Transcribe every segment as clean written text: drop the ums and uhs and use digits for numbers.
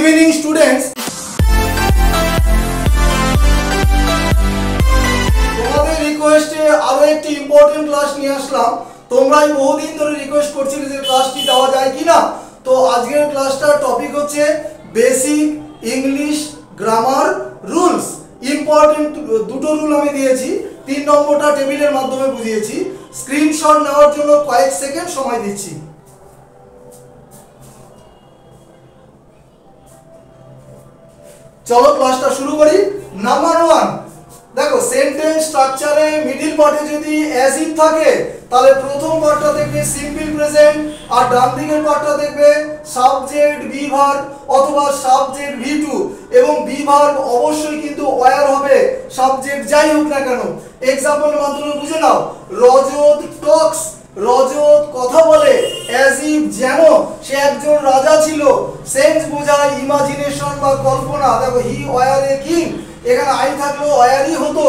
Evening students, তোমাদের রিকোয়েস্টে আরো একটি ইম্পর্টেন্ট ক্লাস নিয়ে আসলাম। তোমরাই বহুদিন ধরে রিকোয়েস্ট করছিলে যে ক্লাসটি দেওয়া যায় কিনা। তো আজকের ক্লাসটার টপিক হচ্ছে basic English grammar rules. Important দুটো রুল আমি দিয়েছি, 3 নম্বরটা টেবিলের মাধ্যমে বুঝিয়েছি। স্ক্রিনশট নেওয়ার জন্য কয়েক সেকেন্ড সময় দিচ্ছি। চলো ক্লাসটা শুরু করি। নাম্বার 1, দেখো সেন্টেন্স স্ট্রাকচারে মিডল পার্টে যদি অ্যাজ ইফ থাকে তাহলে প্রথম পার্টটা দেখবে সিম্পল প্রেজেন্ট, আর ডান দিকের পার্টটা দেখবে সাবজেক্ট বি ভার্ব অথবা সাবজেক্ট ভি2, এবং বি ভার্ব অবশ্যই কিন্তু ওয়্যার হবে, সাবজেক্ট যাই হোক না কেন। এক্সাম্পলের মাধ্যমে বুঝে নাও, রজত টক্স, রজত কথা বলে, অ্যাজ ইফ যেন সে একজন রাজা ছিল। সেন্স বোঝায় ইমাজিনেশন বা কল্পনা। দেখো হি ওয়্যার এ কিং, এখানে আই থাকলো ওয়্যারই হতো।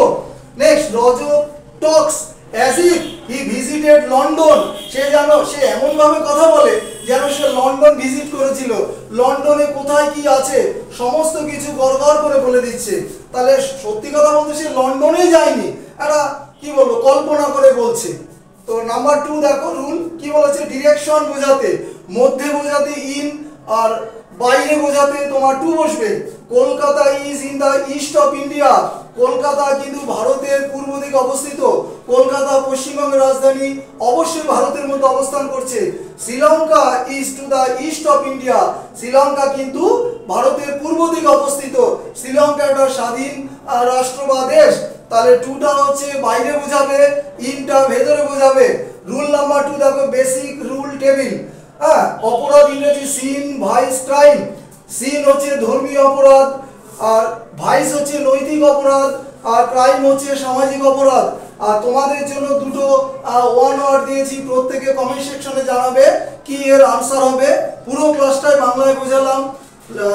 Next, Rajat talks as if he visited London, সে এমন ভাবে কথা বলে যেন সে লন্ডন ভিজিট করেছিল, লন্ডনে কোথায় কি আছে সমস্ত কিছু গড়গড় করে বলে দিচ্ছে। তাহলে সত্যি কথা বলতে সে লন্ডনেই যায়নি, এটা কি বলবো কল্পনা করে বলছে। তো নাম্বার 2 দেখো রুল কি বলেছে, ডিরেকশন বোঝাতে মধ্যে বোঝাতে ইন আর বাইরে বোঝাতে তোমার টু বসবে। Kolkata is in the east of India, Kolkata কিন্তু ভারতের পূর্ব দিকে অবস্থিত। কলকাতা পশ্চিমবঙ্গের রাজধানী, অবশ্যই ভারতের মধ্যে অবস্থান করছে। Sri Lanka is to the east of India, Sri Lanka কিন্তু ভারতের পূর্ব দিকে অবস্থিত। শ্রীলঙ্কা একটা স্বাধীন রাষ্ট্র বা দেশ। তাহলে টুটা হচ্ছে বাইরে বোঝাবে, ইনটা ভেতরে বোঝাবে। রুল নাম্বার 2 দেখো বেসিক রুল টেবিল। অপরাধ ইংরেজি সিন, ভাইস, ক্রাইম। সিন হচ্ছে ধর্মীয় অপরাধ, আর ভাইস হচ্ছে নৈতিক অপরাধ, আর ক্রাইম হচ্ছে সামাজিক অপরাধ। আর তোমাদের জন্য দুটো ওয়ান ওয়ার্ড দিয়েছি, প্রত্যেকে কমেন্ট সেকশনে জানাবে কি এর আনসার হবে। পুরো ক্লাসটাই বাংলায় বোঝালাম।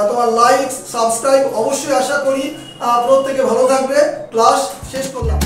তোমার লাইক সাবস্ক্রাইব অবশ্যই আশা করি। প্রত্যেকে ভালো থাকবে। ক্লাস শেষ করলাম।